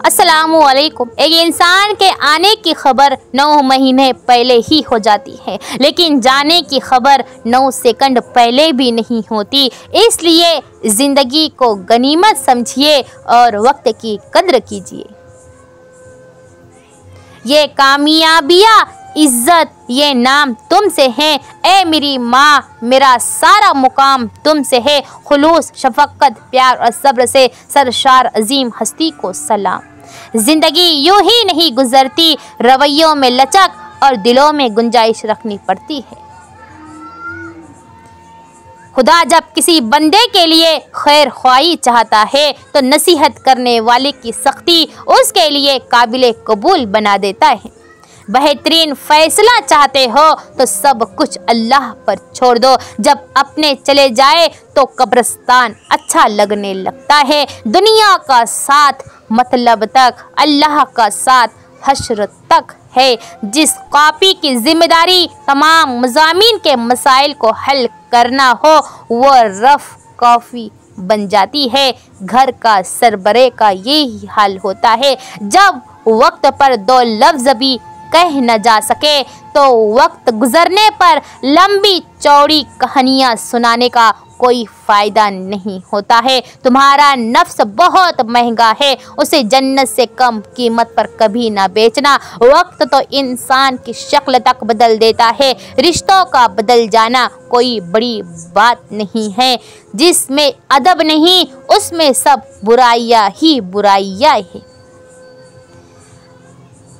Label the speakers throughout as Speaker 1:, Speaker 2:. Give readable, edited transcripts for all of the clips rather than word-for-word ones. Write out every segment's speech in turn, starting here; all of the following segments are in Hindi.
Speaker 1: अस्सलामु अलैकुम। एक इंसान के आने की खबर 9 महीने पहले ही हो जाती है, लेकिन जाने की खबर 9 सेकंड पहले भी नहीं होती। इसलिए ज़िंदगी को गनीमत समझिए और वक्त की कद्र कीजिए। ये कामयाबियाँ, इज्जत, ये नाम तुमसे हैं। ए मेरी माँ, मेरा सारा मुकाम तुमसे है। खुलूस, शफकत, प्यार और सब्र से सरशार अजीम हस्ती को सलाम। जिंदगी यूं ही नहीं गुजरती, रवैयों में लचक और दिलों में गुंजाइश रखनी पड़ती है। खुदा जब किसी बंदे के लिए खैर ख्वाही चाहता है तो नसीहत करने वाले की सख्ती उसके लिए काबिल कबूल बना देता है। बेहतरीन फैसला चाहते हो तो सब कुछ अल्लाह पर छोड़ दो। जब अपने चले जाए तो कब्रिस्तान अच्छा लगने लगता है। दुनिया का साथ मतलब तक, अल्लाह का साथ हश्र तक है। जिस कॉपी की जिम्मेदारी तमाम मज़ामीन के मसाइल को हल करना हो वो रफ कॉफ़ी बन जाती है। घर का सरबरे का यही हाल होता है। जब वक्त पर दो लफ्ज़ भी कह न जा सके तो वक्त गुजरने पर लंबी चौड़ी कहानियाँ सुनाने का कोई फ़ायदा नहीं होता है। तुम्हारा नफ्स बहुत महंगा है, उसे जन्नत से कम कीमत पर कभी ना बेचना। वक्त तो इंसान की शक्ल तक बदल देता है। रिश्तों का बदल जाना कोई बड़ी बात नहीं है। जिसमें अदब नहीं उसमें सब बुराइयाँ ही बुराइयाँ हैं।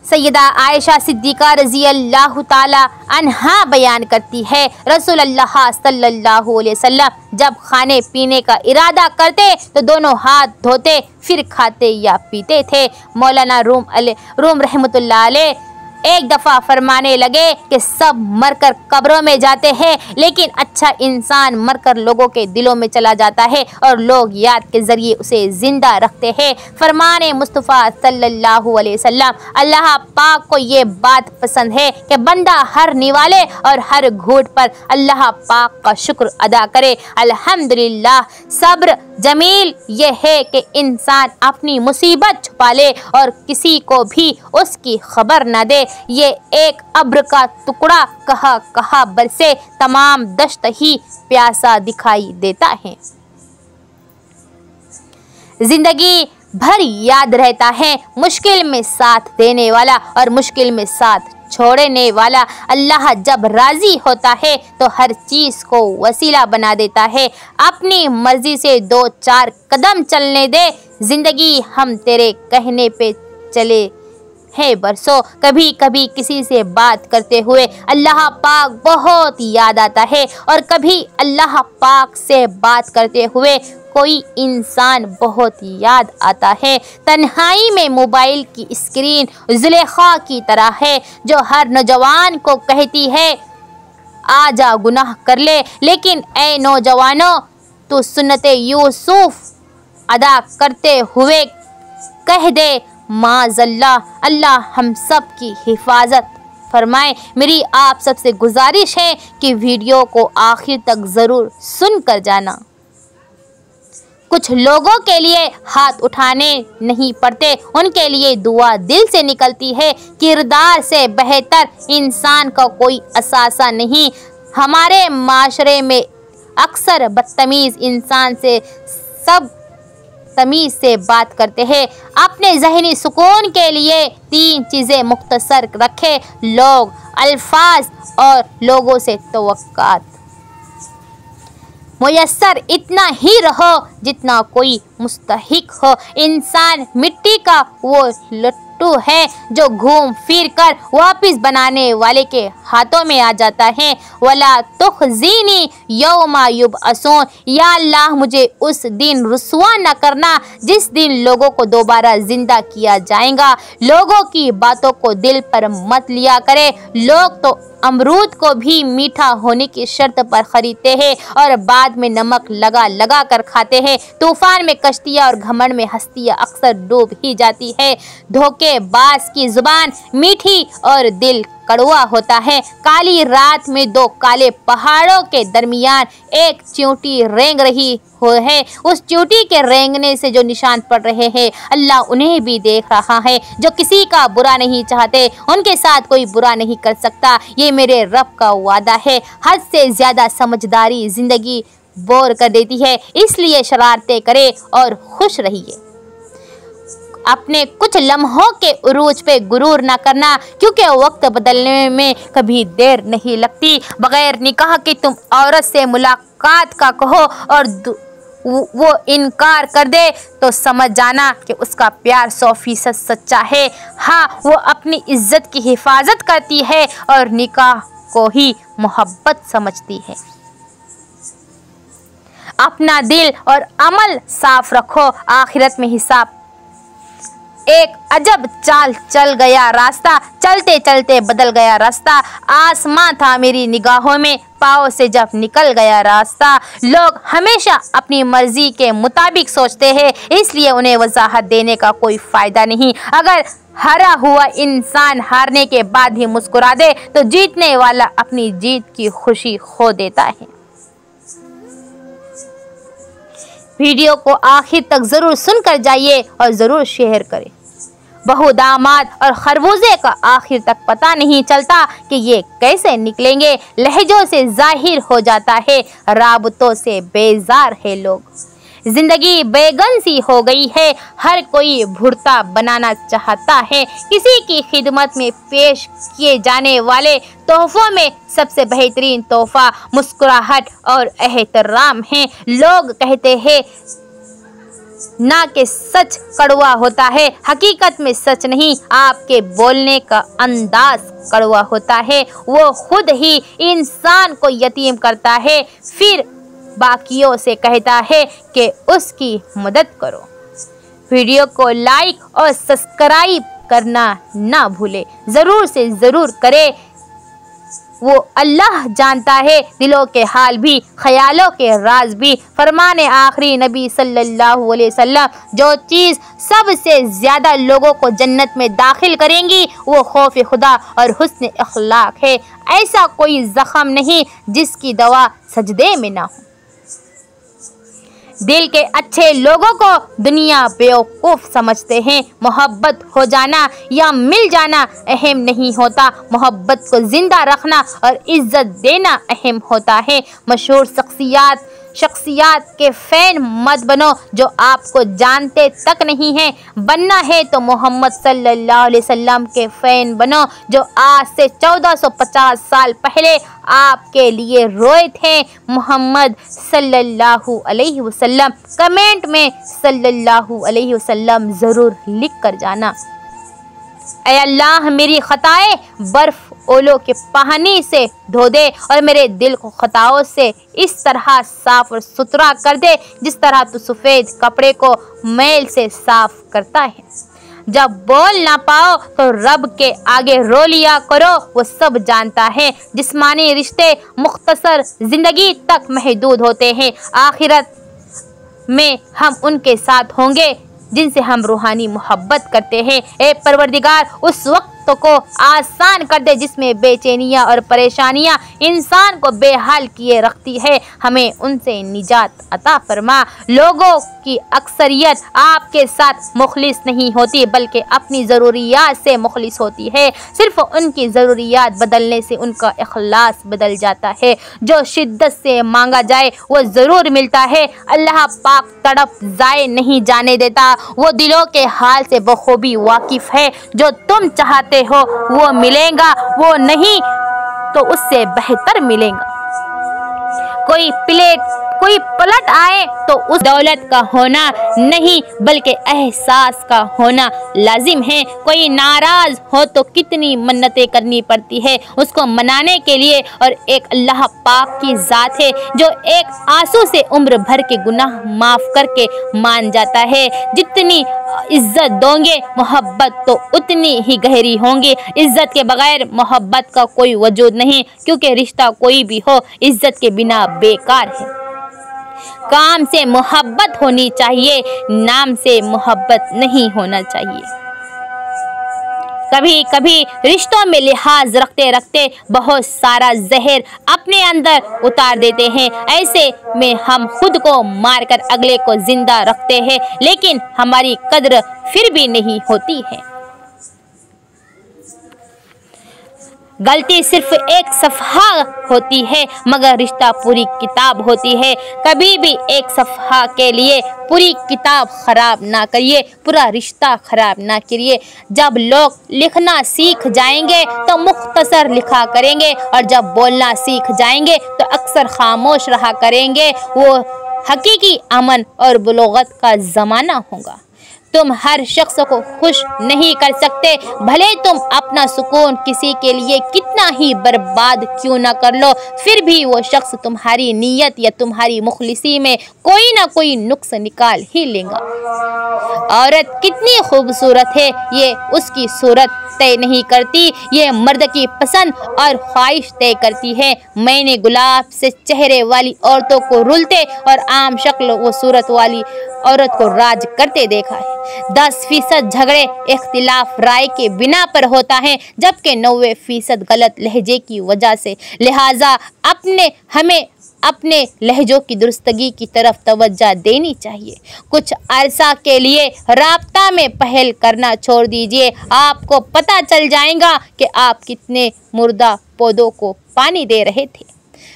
Speaker 1: सैयदा आयशा सिद्दीक़ा रज़ी अल्लाह ताला अन्हा बयान करती है, रसूलुल्लाह सल्लल्लाहु अलैहि वसल्लम जब खाने पीने का इरादा करते तो दोनों हाथ धोते फिर खाते या पीते थे। मौलाना रूम रहमतुल्लाह अलैह एक दफ़ा फरमाने लगे कि सब मरकर कब्रों में जाते हैं, लेकिन अच्छा इंसान मरकर लोगों के दिलों में चला जाता है और लोग याद के ज़रिए उसे ज़िंदा रखते हैं। फरमाने मुस्तफ़ा सल्लल्लाहु अलैहि वसल्लम, अल्लाह पाक को ये बात पसंद है कि बंदा हर निवाले और हर घूट पर अल्लाह पाक का शुक्र अदा करे। अल्हम्दुलिल्लाह। सब्र जमील ये है कि इंसान अपनी मुसीबत छुपा ले और किसी को भी उसकी खबर न दे। ये एक अब्र का टुकड़ा कहा कहा बरसे तमाम दश्त ही प्यासा दिखाई देता है। जिंदगी भर याद रहता है मुश्किल में साथ देने वाला और मुश्किल में साथ छोड़ने वाला। अल्लाह जब राज़ी होता है तो हर चीज़ को वसीला बना देता है। अपनी मर्ज़ी से 2-4 कदम चलने दे। ज़िंदगी हम तेरे कहने पे चले है बरसों। कभी कभी किसी से बात करते हुए अल्लाह पाक बहुत याद आता है और कभी अल्लाह पाक से बात करते हुए कोई इंसान बहुत याद आता है। तन्हाई में मोबाइल की स्क्रीन जुलेखा की तरह है जो हर नौजवान को कहती है आजा गुनाह कर ले, लेकिन ए नौजवानों तो सुन्नते यूसुफ अदा करते हुए कह दे माज़ल्ला। अल्लाह हम सब की हिफाजत फरमाए। मेरी आप सबसे गुजारिश है कि वीडियो को आखिर तक ज़रूर सुन कर जाना। कुछ लोगों के लिए हाथ उठाने नहीं पड़ते, उनके लिए दुआ दिल से निकलती है। किरदार से बेहतर इंसान का कोई असासा नहीं। हमारे माशरे में अक्सर बदतमीज़ इंसान से सब तमीज़ से बात करते हैं। अपने ज़हनी सुकून के लिए 3 चीज़ें मुख्तसर रखे, लोग, अल्फाज और लोगों से तवक्कात। मुयस्सर इतना ही रहो जितना कोई मुस्तहिक हो। इंसान मिट्टी का वो लट्टू है जो घूम फिर कर वापस बनाने वाले के हाथों में आ जाता है। वला तुखज़ीनी यौमा युबअसून, या अल्लाह मुझे उस दिन रुसवा न करना जिस दिन लोगों को दोबारा जिंदा किया जाएगा। लोगों की बातों को दिल पर मत लिया करे। लोग तो अमरूद को भी मीठा होने की शर्त पर खरीदते हैं और बाद में नमक लगा लगा कर खाते हैं। तूफान में कश्तियाँ और घमंड में हस्तियाँ अक्सर डूब ही जाती है। धोखेबाज की जुबान मीठी और दिल कड़वा होता है। काली रात में दो काले पहाड़ों के दरमियान एक चींटी रेंग रही है। उस चींटी के रेंगने से जो निशान पड़ रहे हैं, अल्लाह उन्हें भी देख रहा है। जो किसी का बुरा नहीं चाहते, उनके साथ कोई बुरा नहीं कर सकता। ये मेरे रब का वादा है। हद से ज्यादा समझदारी जिंदगी बोर कर देती है, इसलिए शरारतें करे और खुश रहिए। अपने कुछ लम्हों के उरूज पे गुरूर ना करना, क्योंकि वक्त बदलने में कभी देर नहीं लगती। बगैर निकाह की तुम औरत से मुलाकात का कहो और वो इनकार कर दे तो समझ जाना कि उसका प्यार 100% सच्चा है। हाँ, वो अपनी इज्जत की हिफाजत करती है और निकाह को ही मोहब्बत समझती है। अपना दिल और अमल साफ रखो, आखिरत में हिसाब। एक अजब चाल चल गया रास्ता, चलते चलते बदल गया रास्ता। आसमां था मेरी निगाहों में, पाँव से जब निकल गया रास्ता। लोग हमेशा अपनी मर्जी के मुताबिक सोचते हैं, इसलिए उन्हें वजाहत देने का कोई फायदा नहीं। अगर हारा हुआ इंसान हारने के बाद ही मुस्कुरा दे तो जीतने वाला अपनी जीत की खुशी खो देता है। वीडियो को आखिर तक जरूर सुनकर जाइए और जरूर शेयर करें। बहू दामाद और खरबूजे का आखिर तक पता नहीं चलता कि ये कैसे निकलेंगे। लहजों से जाहिर हो जाता है, राबतों से बेजार है लोग। जिंदगी बेगन सी हो गई है, हर कोई भुर्ता बनाना चाहता है। किसी की खिदमत में पेश किए जाने वाले तोहफों में सबसे बेहतरीन तोहफा मुस्कुराहट और एहतराम है। लोग कहते हैं ना कि सच कड़वा होता है, हकीकत में सच नहीं, आपके बोलने का अंदाज कड़वा होता है। वो खुद ही इंसान को यतीम करता है, फिर बाकियों से कहता है कि उसकी मदद करो। वीडियो को लाइक और सब्सक्राइब करना ना भूले, ज़रूर से ज़रूर करें। वो अल्लाह जानता है दिलों के हाल भी, ख्यालों के राज भी। फरमाने आखिरी नबी सल्लल्लाहु अलैहि वसल्लम, जो चीज़ सबसे ज़्यादा लोगों को जन्नत में दाखिल करेंगी वो खौफ खुदा और हुस्न अखलाक है। ऐसा कोई ज़ख्म नहीं जिसकी दवा सजदे में ना हो। दिल के अच्छे लोगों को दुनिया बेवकूफ़ समझते हैं। मोहब्बत हो जाना या मिल जाना अहम नहीं होता, मोहब्बत को जिंदा रखना और इज्जत देना अहम होता है। मशहूर शख्सियात के फ़ैन मत बनो जो आपको जानते तक नहीं हैं। बनना है तो मोहम्मद सल्लल्लाहु अलैहि वसल्लम के फ़ैन बनो, जो आज से 1450 साल पहले आपके लिए रोए थे। मोहम्मद सल्लल्लाहु अलैहि वसल्लम, कमेंट में सल्लल्लाहु अलैहि वसल्लम ज़रूर लिख कर जाना। ऐ अल्लाह, मेरी खताएं बर्फ़ ओलों के पानी से धो दे और मेरे दिल को खताओं से इस तरह साफ और सुथरा कर दे जिस तरह तू सफ़ेद कपड़े को मैल से साफ करता है। जब बोल ना पाओ तो रब के आगे रो लिया करो, वो सब जानता है। जिस्मानी रिश्ते मुख्तसर जिंदगी तक महदूद होते हैं, आखिरत में हम उनके साथ होंगे जिनसे हम रूहानी मोहब्बत करते हैं। ए परवरदिगार, उस वक्त को आसान कर दे जिसमें बेचैनियाँ और परेशानियाँ इंसान को बेहाल किए रखती है, हमें उनसे निजात अता फरमा। लोगों की अक्सरियत आपके साथ मुखलिस नहीं होती बल्कि अपनी ज़रूरियात से मुखलिस होती है। सिर्फ उनकी ज़रूरियात बदलने से उनका इखलास बदल जाता है। जो शिद्दत से मांगा जाए वो ज़रूर मिलता है। अल्लाह पाक तड़प ज़ाय नहीं जाने देता, वो दिलों के हाल से बखूबी वाकिफ़ है। जो तुम चाहते हो वो मिलेगा, वो नहीं तो उससे बेहतर मिलेगा। कोई पलट आए तो उस दौलत का होना नहीं बल्कि एहसास का होना लाजिम है। कोई नाराज हो तो कितनी मन्नतें करनी पड़ती है उसको मनाने के लिए, और एक अल्लाह पाक की ज़ात है जो एक आंसू से उम्र भर के गुनाह माफ़ करके मान जाता है। जितनी इज्जत दोगे मोहब्बत तो उतनी ही गहरी होंगी। इज्जत के बगैर मोहब्बत का कोई वजूद नहीं, क्योंकि रिश्ता कोई भी हो इज्जत के बिना बेकार है। काम से मोहब्बत होनी चाहिए, नाम से मोहब्बत नहीं होना चाहिए। कभी कभी रिश्तों में लिहाज रखते रखते बहुत सारा जहर अपने अंदर उतार देते हैं। ऐसे में हम खुद को मारकर अगले को जिंदा रखते हैं, लेकिन हमारी कद्र फिर भी नहीं होती है। गलती सिर्फ एक सफ़हा होती है, मगर रिश्ता पूरी किताब होती है। कभी भी एक सफ़हा के लिए पूरी किताब खराब ना करिए, पूरा रिश्ता खराब ना करिए। जब लोग लिखना सीख जाएंगे तो मुख्तसर लिखा करेंगे, और जब बोलना सीख जाएंगे तो अक्सर खामोश रहा करेंगे। वो हकीकी अमन और बुलुगत का ज़माना होगा। तुम हर शख्स को खुश नहीं कर सकते, भले तुम अपना सुकून किसी के लिए कितना ही बर्बाद क्यों ना कर लो, फिर भी वो शख्स तुम्हारी नीयत या तुम्हारी मुखलिसी में कोई ना कोई नुक्स निकाल ही लेगा। औरत कितनी खूबसूरत है ये उसकी सूरत तय नहीं करती, ये मर्द की पसंद और ख्वाहिश तय करती है। मैंने गुलाब से चेहरे वाली औरतों को रुलते और आम शक्ल व सूरत वाली औरत को राज करते देखा है। 10% झगड़े इख्तिलाफ राय के बिना पर होता है, जबकि 90% गलत लहजे की वजह से। लिहाजा हमें अपने लहजों की दुरुस्तगी की तरफ तवज्जो देनी चाहिए। कुछ अरसा के लिए राब्ता में पहल करना छोड़ दीजिए, आपको पता चल जाएगा कि आप कितने मुर्दा पौधों को पानी दे रहे थे।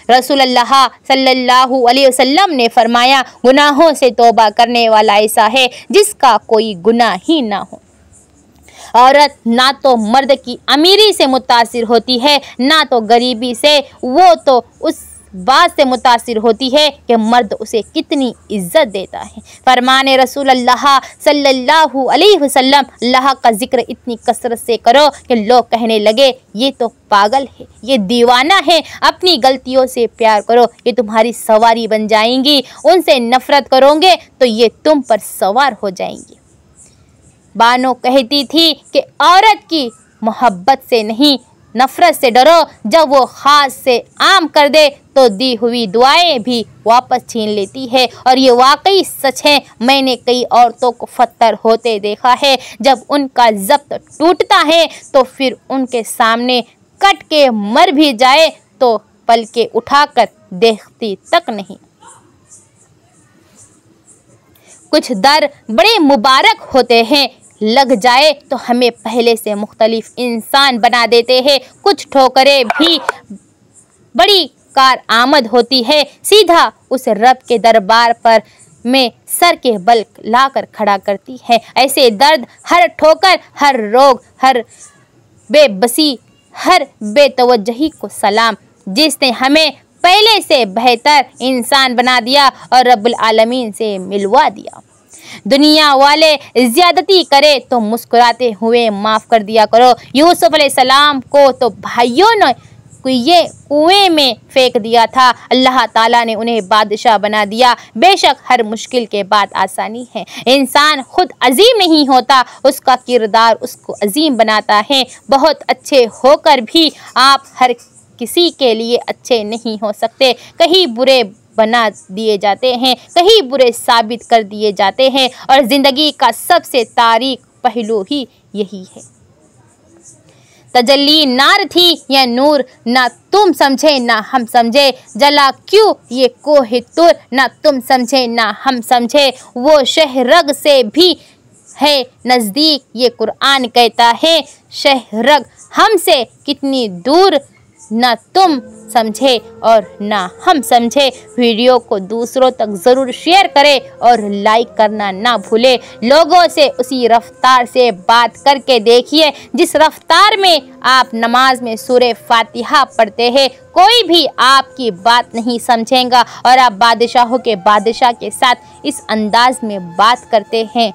Speaker 1: रसूलुल्लाह सल्लल्लाहु अलैहि वसल्लम ने फरमाया, गुनाहों से तौबा करने वाला ऐसा है जिसका कोई गुनाह ही ना हो। औरत ना तो मर्द की अमीरी से मुतासिर होती है, ना तो गरीबी से। वो तो उस बात से मुतासिर होती है कि मर्द उसे कितनी इज्जत देता है। फरमाने रसूलुल्लाह सल्लल्लाहु अलैहि वसल्लम, अल्लाह का जिक्र इतनी कसरत से करो कि लोग कहने लगे ये तो पागल है, ये दीवाना है। अपनी गलतियों से प्यार करो, ये तुम्हारी सवारी बन जाएंगी। उनसे नफरत करोगे तो ये तुम पर सवार हो जाएंगी। बानो कहती थी कि औरत की मोहब्बत से नहीं, नफरत से डरो। जब वो खास से आम कर दे तो दी हुई दुआएं भी वापस छीन लेती है, और ये वाकई सच है। मैंने कई औरतों को फत्तर होते देखा है। जब उनका ज़ब्त टूटता है तो फिर उनके सामने कट के मर भी जाए तो पलके उठाकर देखती तक नहीं। कुछ दर बड़े मुबारक होते हैं, लग जाए तो हमें पहले से मुख्तलिफ इंसान बना देते हैं। कुछ ठोकरें भी बड़ी कार आमद होती है, सीधा उस रब के दरबार पर में सर के बल लाकर खड़ा करती है। ऐसे दर्द, हर ठोकर, हर रोग, हर बेबसी, हर बेतवज्जही को सलाम, जिसने हमें पहले से बेहतर इंसान बना दिया और रब्बुल आलमीन से मिलवा दिया। दुनिया वाले ज्यादती करे तो मुस्कुराते हुए माफ़ कर दिया करो। यूसुफ अलैहिस्सलाम को तो भाइयों ने ये कुएं में फेंक दिया था, अल्लाह ताला ने उन्हें बादशाह बना दिया। बेशक हर मुश्किल के बाद आसानी है। इंसान खुद अजीम नहीं होता, उसका किरदार उसको अजीम बनाता है। बहुत अच्छे होकर भी आप हर किसी के लिए अच्छे नहीं हो सकते। कहीं बुरे बना दिए जाते हैं, कहीं बुरे साबित कर दिए जाते हैं, और ज़िंदगी का सबसे तारीक पहलू ही यही है। तजल्ली नार थी या नूर, ना तुम समझे ना हम समझे। जला क्यों ये कोह तुर, ना तुम समझे ना हम समझे। वो शहरग से भी है नज़दीक, ये कुरान कहता है। शहरग हमसे कितनी दूर, ना तुम समझे और ना हम समझे। वीडियो को दूसरों तक ज़रूर शेयर करें और लाइक करना ना भूलें। लोगों से उसी रफ्तार से बात करके देखिए जिस रफ्तार में आप नमाज में सूरे फातिहा पढ़ते हैं। कोई भी आपकी बात नहीं समझेगा और आप बादशाहों के बादशाह के साथ इस अंदाज में बात करते हैं।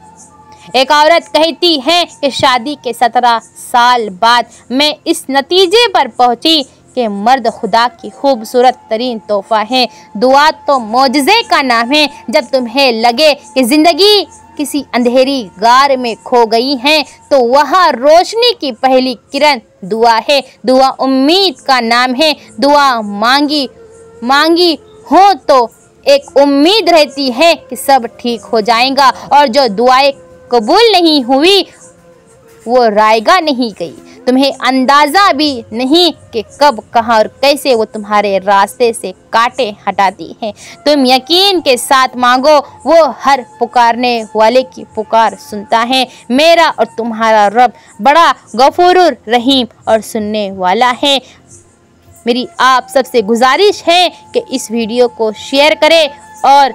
Speaker 1: एक औरत कहती है कि शादी के 17 साल बाद मैं इस नतीजे पर पहुंची कि मर्द खुदा की खूबसूरत तरीन तोहफा है। दुआ तो मौजज़े का नाम है। जब तुम्हें लगे कि ज़िंदगी किसी अंधेरी गार में खो गई है तो वहाँ रोशनी की पहली किरण दुआ है। दुआ उम्मीद का नाम है। दुआ मांगी हो तो एक उम्मीद रहती है कि सब ठीक हो जाएगा, और जो दुआएं कबूल नहीं हुई वो रायगा नहीं गई। तुम्हें अंदाज़ा भी नहीं कि कब, कहाँ और कैसे वो तुम्हारे रास्ते से कांटे हटाती है। तुम यकीन के साथ मांगो, वो हर पुकारने वाले की पुकार सुनता है। मेरा और तुम्हारा रब बड़ा गफूरुर रहीम और सुनने वाला है। मेरी आप सबसे गुजारिश है कि इस वीडियो को शेयर करें और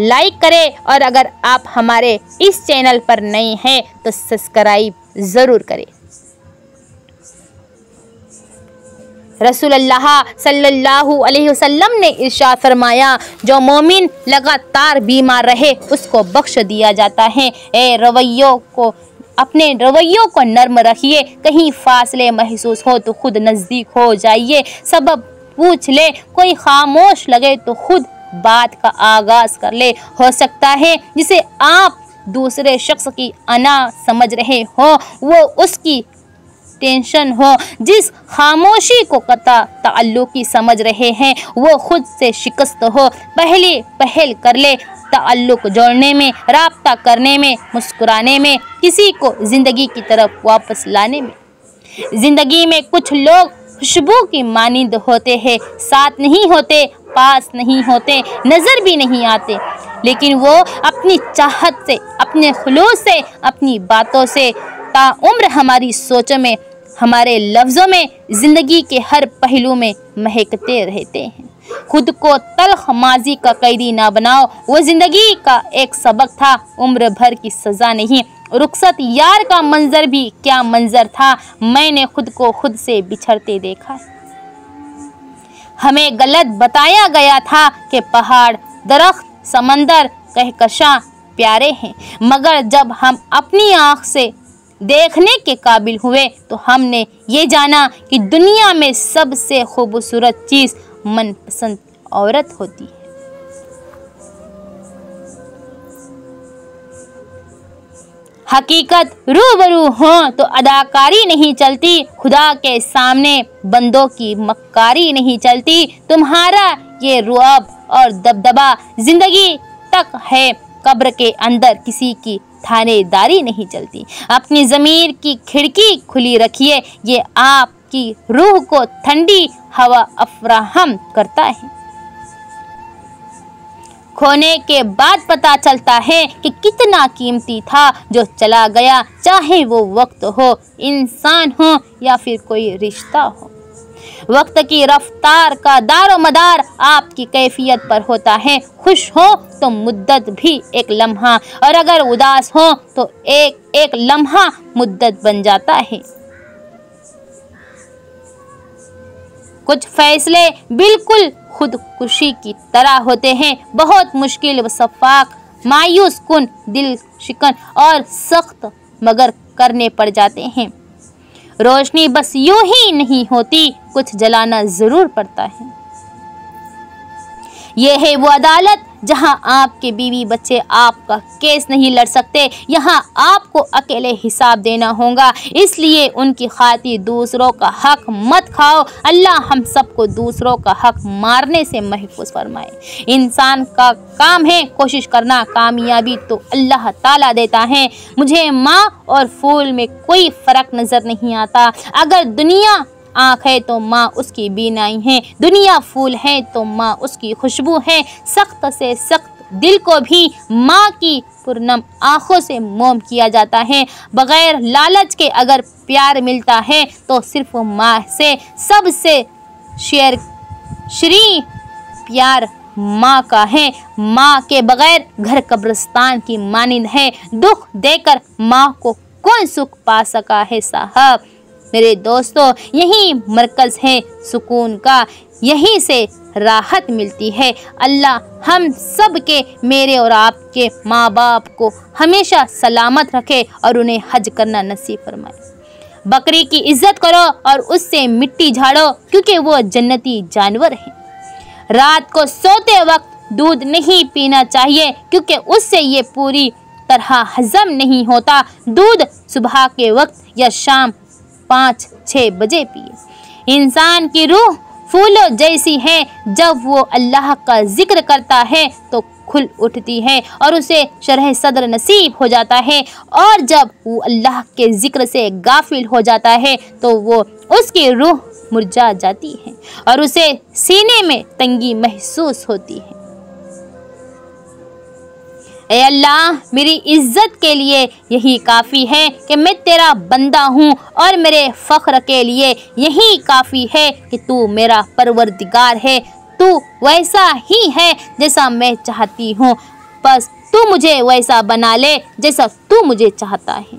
Speaker 1: लाइक करें, और अगर आप हमारे इस चैनल पर नए हैं तो सब्सक्राइब ज़रूर करें। रसूलुल्लाह सल्लल्लाहु अलैहि वसल्लम ने इरशाद फरमाया, जो मोमिन लगातार बीमार रहे उसको बख्श दिया जाता है। अपने रवैयों को नर्म रखिए। कहीं फासले महसूस हो तो खुद नज़दीक हो जाइए। सबब पूछ ले, कोई खामोश लगे तो खुद बात का आगाज कर ले। हो सकता है जिसे आप दूसरे शख्स की अना समझ रहे हो वो उसकी टेंशन हो। जिस खामोशी को कता ताल्लुकी समझ रहे हैं वो खुद से शिकस्त हो। पहले पहल कर ले ताल्लुक जोड़ने में, राब्ता करने में, मुस्कुराने में, किसी को ज़िंदगी की तरफ वापस लाने में। ज़िंदगी में कुछ लोग खुशबू की मानिंद होते हैं, साथ नहीं होते, पास नहीं होते, नज़र भी नहीं आते, लेकिन वो अपनी चाहत से, अपने खुलूस से, अपनी बातों से ताउम्र हमारी सोचों में, हमारे लफ्ज़ों में, ज़िंदगी के हर पहलू में महकते रहते हैं। खुद को तल्ख माजी का कैदी ना बनाओ, वो ज़िंदगी का एक सबक था, उम्र भर की सज़ा नहीं। रुखसत यार का मंजर भी क्या मंजर था, मैंने खुद को खुद से बिछड़ते देखा। हमें गलत बताया गया था कि पहाड़, दरख्त, समंदर, कहकशां प्यारे हैं, मगर जब हम अपनी आँख से देखने के काबिल हुए तो हमने ये जाना कि दुनिया में सबसे खूबसूरत चीज़ मनपसंद औरत होती है। हकीकत रूबरू हो तो अदाकारी नहीं चलती, खुदा के सामने बंदों की मक्कारी नहीं चलती। तुम्हारा ये रुआब और दबदबा जिंदगी तक है, कब्र के अंदर किसी की थानेदारी नहीं चलती। अपनी ज़मीर की खिड़की खुली रखिए, ये आपकी रूह को ठंडी हवा अफराहम करता है। खोने के बाद पता चलता है कि कितना कीमती था जो चला गया, चाहे वो वक्त हो, इंसान हो या फिर कोई रिश्ता हो। वक्त की रफ्तार का दारो मदार आपकी कैफियत पर होता है। खुश हो तो मुद्दत भी एक लम्हा, और अगर उदास हो तो एक एक लम्हा मुद्दत बन जाता है। कुछ फैसले बिल्कुल खुदकुशी की तरह होते हैं, बहुत मुश्किल व शफाक, मायूस कुन, दिल शिकन और सख्त मगर करने पड़ जाते हैं। रोशनी बस यूं ही नहीं होती, कुछ जलाना जरूर पड़ता है। यह है वो अदालत जहां आपके बीवी बच्चे आपका केस नहीं लड़ सकते। यहाँ आपको अकेले हिसाब देना होगा, इसलिए उनकी खातिर दूसरों का हक मत खाओ। अल्लाह हम सबको दूसरों का हक मारने से महफूज फरमाए। इंसान का काम है कोशिश करना, कामयाबी तो अल्लाह ताला देता है। मुझे माँ और फूल में कोई फ़र्क नज़र नहीं आता। अगर दुनिया आँख है तो माँ उसकी बीनाई है, दुनिया फूल है तो माँ उसकी खुशबू है। सख्त से सख्त दिल को भी माँ की पुरनम आँखों से मोम किया जाता है। बग़ैर लालच के अगर प्यार मिलता है तो सिर्फ माँ से। सबसे श्री प्यार माँ का है। माँ के बग़ैर घर कब्रिस्तान की मानिंद है। दुख देकर माँ को कौन सुख पा सका है साहब। मेरे दोस्तों, यही मरकज़ है सुकून का, यहीं से राहत मिलती है। अल्लाह हम सब के, मेरे और आपके माँ बाप को हमेशा सलामत रखे और उन्हें हज करना नसीब फरमाए। बकरी की इज्जत करो और उससे मिट्टी झाड़ो, क्योंकि वो जन्नती जानवर है। रात को सोते वक्त दूध नहीं पीना चाहिए, क्योंकि उससे ये पूरी तरह हजम नहीं होता। दूध सुबह के वक्त या शाम 5-6 बजे पिए। इंसान की रूह फूलों जैसी है, जब वो अल्लाह का जिक्र करता है तो खुल उठती हैं और उसे शरह सद्र नसीब हो जाता है। और जब वो अल्लाह के ज़िक्र से गाफिल हो जाता है तो वो उसकी रूह मुरझा जाती है और उसे सीने में तंगी महसूस होती है। ऐ अल्लाह, मेरी इज्जत के लिए यही काफ़ी है कि मैं तेरा बंदा हूँ और मेरे फ़ख्र के लिए यही काफ़ी है कि तू मेरा परवरदिगार है। तू वैसा ही है जैसा मैं चाहती हूँ, बस तू मुझे वैसा बना ले जैसा तू मुझे चाहता है।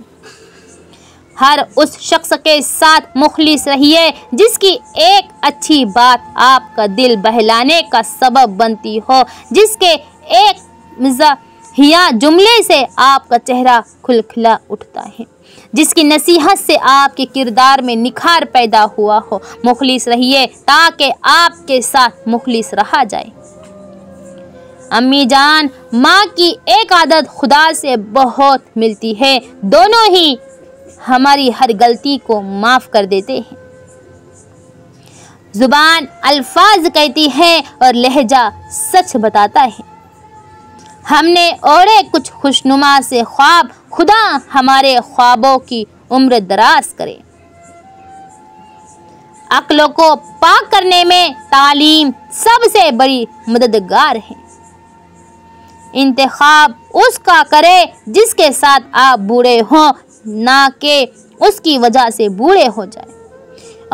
Speaker 1: हर उस शख्स के साथ मुखलिस रहिए जिसकी एक अच्छी बात आपका दिल बहलाने का सबब बनती हो, जिसके एक मज़ाहिया जुमले से आपका चेहरा खुलखिला उठता है, जिसकी नसीहत से आपके किरदार में निखार पैदा हुआ हो। मुखलिस रहिए ताकि आपके साथ मुखलिस रहा जाए। अम्मी जान, माँ की एक आदत खुदा से बहुत मिलती है। दोनों ही हमारी हर गलती को माफ़ कर देते हैं। जुबान अल्फाज कहती है और लहजा सच बताता है। हमने ओढ़े कुछ खुशनुमा से ख्वाब, खुदा हमारे ख्वाबों की उम्र दराज करे। अक्लों को पाक करने में तालीम सबसे बड़ी मददगार है। इंतखाब उसका करे जिसके साथ आप बूढ़े हों, ना कि उसकी वजह से बूढ़े हो जाए।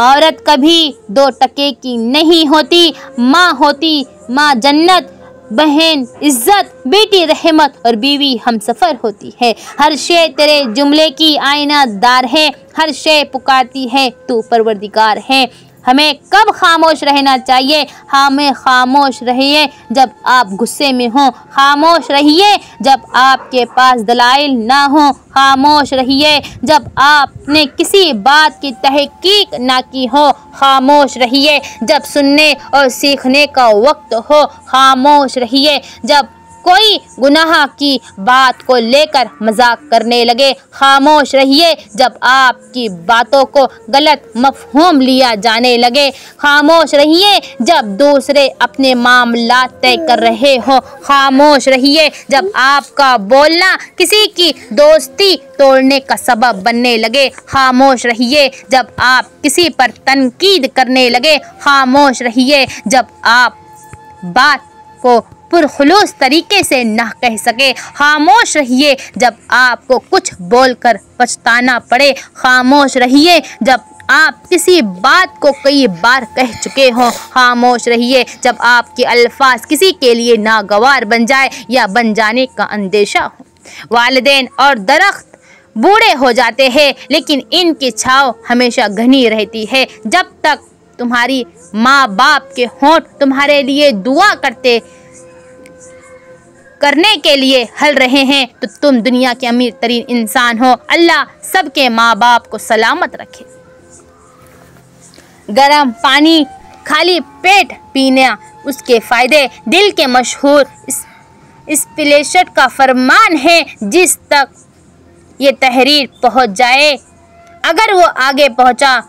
Speaker 1: औरत कभी 2 टके की नहीं होती। माँ होती माँ जन्नत, बहन इज्जत, बेटी रहमत और बीवी हमसफ़र होती है। हर शे तेरे जुमले की आईना दार है, हर शे पुकारती है तू परवरदिगार है। हमें कब खामोश रहना चाहिए? हमें खामोश रहिए जब आप गुस्से में हों, खामोश रहिए जब आपके पास दलाइल ना हो, खामोश रहिए जब आपने किसी बात की तहकीक ना की हो, खामोश रहिए जब सुनने और सीखने का वक्त हो, खामोश रहिए जब कोई गुनाह की बात को लेकर मजाक करने लगे, खामोश रहिए जब आपकी बातों को गलत मफहूम लिया जाने लगे, खामोश रहिए जब दूसरे अपने मामला तय कर रहे हो, खामोश रहिए जब आपका बोलना किसी की दोस्ती तोड़ने का सबब बनने लगे, खामोश रहिए जब आप किसी पर तनकीद करने लगे, खामोश रहिए जब आप बात को पुरखुलूस तरीके से ना कह सके, खामोश रहिए जब आपको कुछ बोलकर पछताना पड़े, खामोश रहिए जब आप किसी बात को कई बार कह चुके हों, खामोश रहिए जब आपके अल्फाज किसी के लिए नागवार बन जाए या बन जाने का अंदेशा हो। वालिदैन और दरख्त बूढ़े हो जाते हैं लेकिन इनकी छाँव हमेशा घनी रहती है। जब तक तुम्हारी माँ बाप के होंठ तुम्हारे लिए दुआ करने के हल रहे हैं तो तुम दुनिया के अमीर तरीन इंसान हो। अल्लाह सबके माँ बाप को सलामत रखे। गर्म पानी खाली पेट पीना उसके फ़ायदे। दिल के मशहूर स्पिलेशट का फरमान है, जिस तक ये तहरीर पहुँच जाए, अगर वो आगे पहुँचा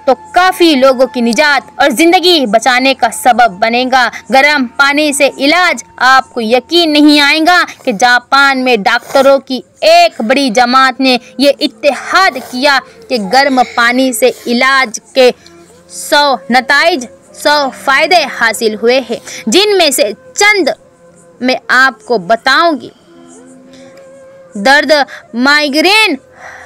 Speaker 1: तो काफ़ी लोगों की निजात और ज़िंदगी बचाने का सबब बनेगा। गर्म पानी से इलाज, आपको यकीन नहीं आएगा कि जापान में डॉक्टरों की एक बड़ी जमात ने ये इत्तेहाद किया कि गर्म पानी से इलाज के 100 फ़ायदे हासिल हुए हैं, जिनमें से चंद मैं आपको बताऊंगी। दर्द, माइग्रेन,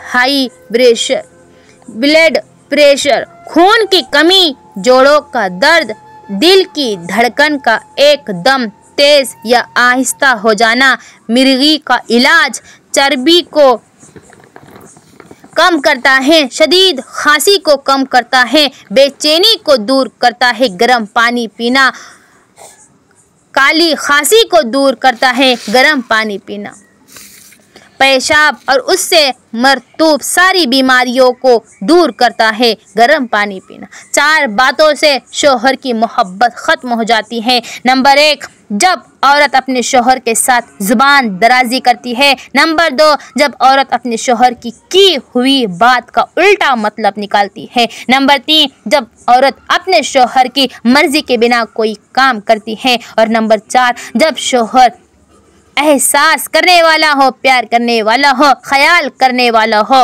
Speaker 1: हाई ब्लड प्रेशर, खून की कमी, जोड़ों का दर्द, दिल की धड़कन का एकदम तेज या आहिस्ता हो जाना, मिर्गी का इलाज चर्बी को कम करता है, शदीद खांसी को कम करता है, बेचैनी को दूर करता है गर्म पानी पीना, काली खांसी को दूर करता है गर्म पानी पीना। पेशाब और उससे मरतूब सारी बीमारियों को दूर करता है गर्म पानी पीना। 4 बातों से शोहर की मोहब्बत ख़त्म हो जाती है। नंबर 1, जब औरत अपने शोहर के साथ ज़ुबान दराजी करती है। नंबर 2, जब औरत अपने शोहर की हुई बात का उल्टा मतलब निकालती है। नंबर 3, जब औरत अपने शोहर की मर्ज़ी के बिना कोई काम करती है। और नंबर 4, जब शोहर एहसास करने वाला हो, प्यार करने वाला हो, ख्याल करने वाला हो,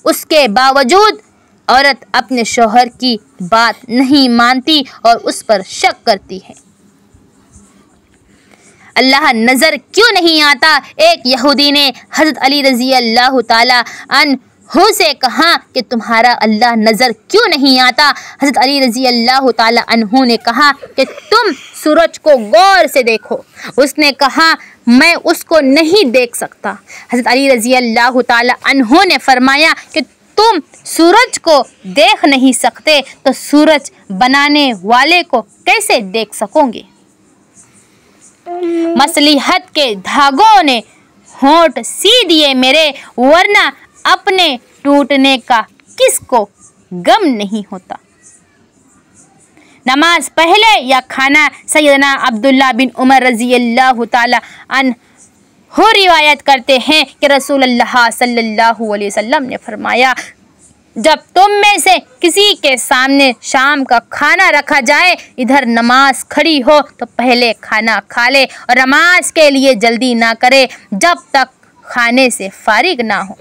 Speaker 1: उसके बावजूद औरत अपने शोहर की बात नहीं मानती और उस पर शक करती है। अल्लाह नज़र क्यों नहीं आता? एक यहूदी ने हज़रत अली रज़ी अल्लाह ताला अन्हु से कहा कि तुम्हारा अल्लाह नज़र क्यों नहीं आता? हज़रत अली रज़ी अल्लाह ताला अन्हु ने कहा कि तुम सूरज को गौर से देखो। उसने कहा मैं उसको नहीं देख सकता। हज़रत अली रज़ी अल्लाह ताला अन्हु ने फरमाया कि तुम सूरज को देख नहीं सकते तो सूरज बनाने वाले को कैसे देख सकोगे? मसलिहत के धागों ने होंठ सी दिए मेरे, वरना अपने टूटने का किसको गम नहीं होता। नमाज पहले या खाना? सैयदना अब्दुल्ला बिन उमर रज़ी अल्लाह ताला अन्हु रिवायत करते हैं कि रसूलुल्लाह सल्लल्लाहु अलैहि वसल्लम ने फरमाया, जब तुम में से किसी के सामने शाम का खाना रखा जाए, इधर नमाज खड़ी हो तो पहले खाना खा ले और नमाज के लिए जल्दी ना करे जब तक खाने से फारिग ना हो।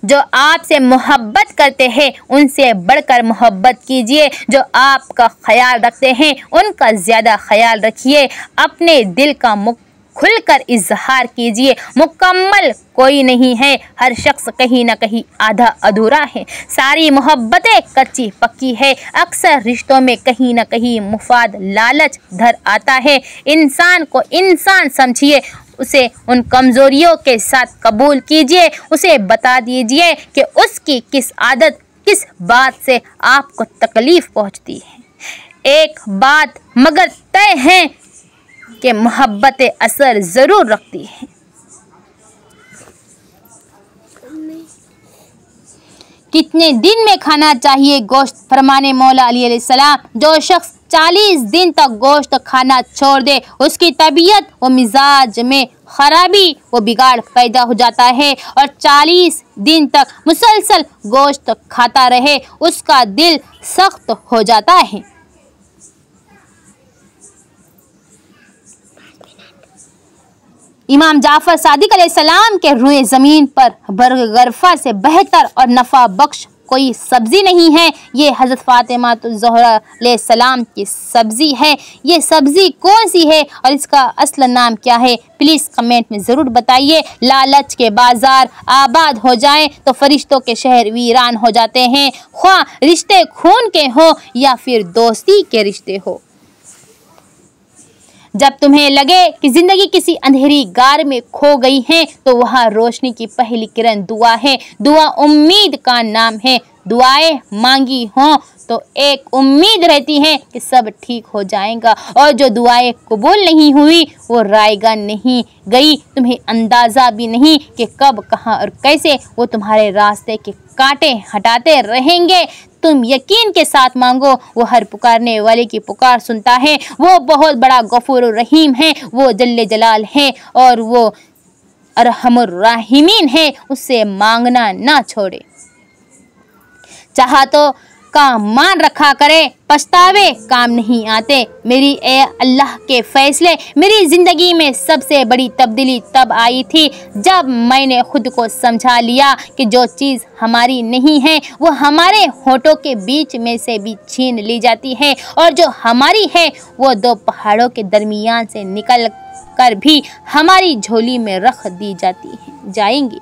Speaker 1: जो आपसे मोहब्बत करते हैं उनसे बढ़कर मोहब्बत कीजिए। जो आपका ख्याल रखते हैं उनका ज़्यादा ख्याल रखिए। अपने दिल का खुलकर इजहार कीजिए। मुकम्मल कोई नहीं है, हर शख्स कहीं ना कहीं आधा अधूरा है। सारी मोहब्बतें कच्ची पक्की है। अक्सर रिश्तों में कहीं ना कहीं मुफाद लालच धर आता है। इंसान को इंसान समझिए, उसे उन कमज़ोरियों के साथ कबूल कीजिए। उसे बता दीजिए कि उसकी किस आदत, किस बात से आपको तकलीफ़ पहुंचती है। एक बात मगर तय है कि मोहब्बतें असर ज़रूर रखती हैं। कितने दिन में खाना चाहिए गोश्त? फरमाने मौला अली अलैहिस्सलाम, जो शख्स 40 दिन तक गोश्त खाना छोड़ दे, उसकी तबीयत व मिजाज में ख़राबी व बिगाड़ पैदा हो जाता है। और 40 दिन तक मुसलसल गोश्त खाता रहे, उसका दिल सख्त हो जाता है। इमाम जाफ़र सादिक अलैहिस्सलाम के रुए ज़मीन पर बरगरफ़ा से बेहतर और नफ़ा बख्श कोई सब्ज़ी नहीं है। ये हज़रत फ़ातिमा ज़हरा अलैहिस्सलाम की सब्ज़ी है। ये सब्ज़ी कौन सी है और इसका असल नाम क्या है? प्लीज़ कमेंट में ज़रूर बताइए। लालच के बाज़ार आबाद हो जाएं तो फरिश्तों के शहर वीरान हो जाते हैं, ख्वाह रिश्ते खून के हो या फिर दोस्ती के रिश्ते हो। जब तुम्हें लगे कि ज़िंदगी किसी अंधेरी गार में खो गई है तो वहाँ रोशनी की पहली किरण दुआ है। दुआ उम्मीद का नाम है। दुआएं मांगी हों तो एक उम्मीद रहती है कि सब ठीक हो जाएगा, और जो दुआएं कबूल नहीं हुई वो रायगा नहीं गई। तुम्हें अंदाज़ा भी नहीं कि कब, कहाँ और कैसे वो तुम्हारे रास्ते के कांटे हटाते रहेंगे। तुम यकीन के साथ मांगो, वो हर पुकारने वाले की पुकार सुनता है। वो बहुत बड़ा गफूर रहीम है, वो जल्ले जलाल है और वो अरहमुर राहिमीन है। उससे मांगना ना छोड़े। चाहा तो काम मान रखा करे, पछतावे काम नहीं आते। मेरी ए अल्लाह के फ़ैसले, मेरी ज़िंदगी में सबसे बड़ी तब्दीली तब आई थी जब मैंने खुद को समझा लिया कि जो चीज़ हमारी नहीं है वो हमारे होठों के बीच में से भी छीन ली जाती है, और जो हमारी है वो 2 पहाड़ों के दरमियान से निकल कर भी हमारी झोली में रख दी जाएंगी।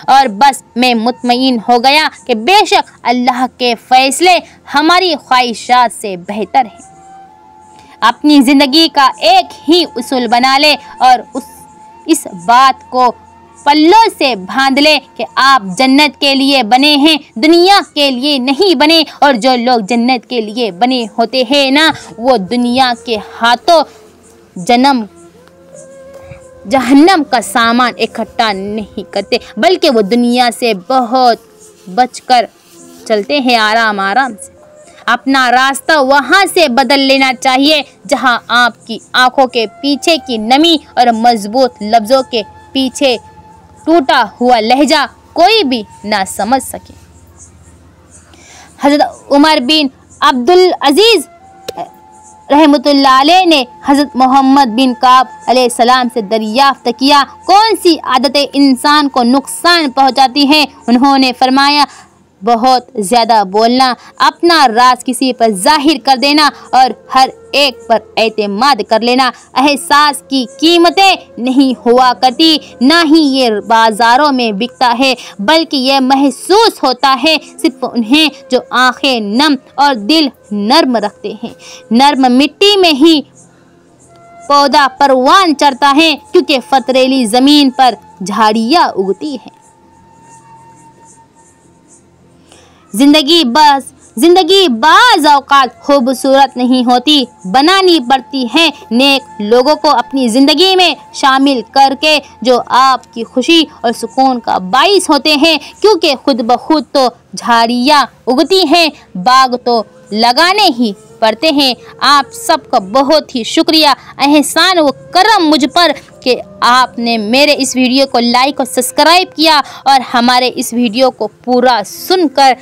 Speaker 1: और बस मैं मुतमईन हो गया कि बेशक अल्लाह के फ़ैसले हमारी ख्वाहिशात से बेहतर हैं। अपनी ज़िंदगी का एक ही उसूल बना ले और इस बात को पल्लों से बांध ले कि आप जन्नत के लिए बने हैं, दुनिया के लिए नहीं बने। और जो लोग जन्नत के लिए बने होते हैं ना, वो दुनिया के हाथों जन्म जहन्नम का सामान इकट्ठा नहीं करते, बल्कि वो दुनिया से बहुत बचकर चलते हैं, आराम आराम से। अपना रास्ता वहाँ से बदल लेना चाहिए जहाँ आपकी आंखों के पीछे की नमी और मजबूत लफ्ज़ों के पीछे टूटा हुआ लहजा कोई भी ना समझ सके। हज़रत उमर बिन अब्दुल अजीज़ रहमतुल्लाह अलैह ने हज़रत मोहम्मद बिन काब अलैहिस्सलाम से दरियाफ्त किया, कौन सी आदतें इंसान को नुकसान पहुंचाती हैं। उन्होंने फरमाया, बहुत ज़्यादा बोलना, अपना राज किसी पर जाहिर कर देना और हर एक पर एतमाद कर लेना। एहसास की कीमतें नहीं हुआ करती, ना ही ये बाज़ारों में बिकता है, बल्कि यह महसूस होता है सिर्फ उन्हें जो आंखें नम और दिल नर्म रखते हैं। नर्म मिट्टी में ही पौधा परवान चढ़ता है, क्योंकि पथरीली ज़मीन पर झाड़ियाँ उगती हैं। जिंदगी बाज़ औक़ात खूबसूरत नहीं होती, बनानी पड़ती है नेक लोगों को अपनी ज़िंदगी में शामिल करके, जो आपकी खुशी और सुकून का बाइस होते हैं, क्योंकि खुद ब खुद तो झाड़ियाँ उगती हैं, बाग तो लगाने ही पड़ते हैं। आप सबका बहुत ही शुक्रिया, एहसान व करम मुझ पर कि आपने मेरे इस वीडियो को लाइक और सब्सक्राइब किया और हमारे इस वीडियो को पूरा सुनकर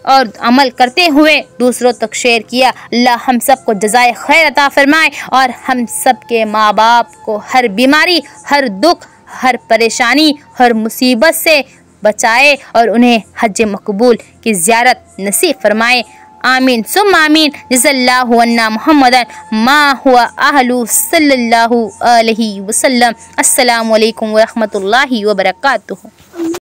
Speaker 1: और अमल करते हुए दूसरों तक शेयर किया। अल्लाह हम सबको जज़ाए खैर अता फरमाए और हम सब के माँ बाप को हर बीमारी, हर दुख, हर परेशानी, हर मुसीबत से बचाए और उन्हें हज मकबूल की ज़ियारत नसीब फरमाए। आमीन सुम्मा आमीन। जज़ल्लाहु अन्ना मुहम्मदन मा हुआ अहलु सल्लल्लाहु अलैहि वसल्लम। अस्सलामु अलैकुम व रहमतुल्लाहि व बरकातुहू।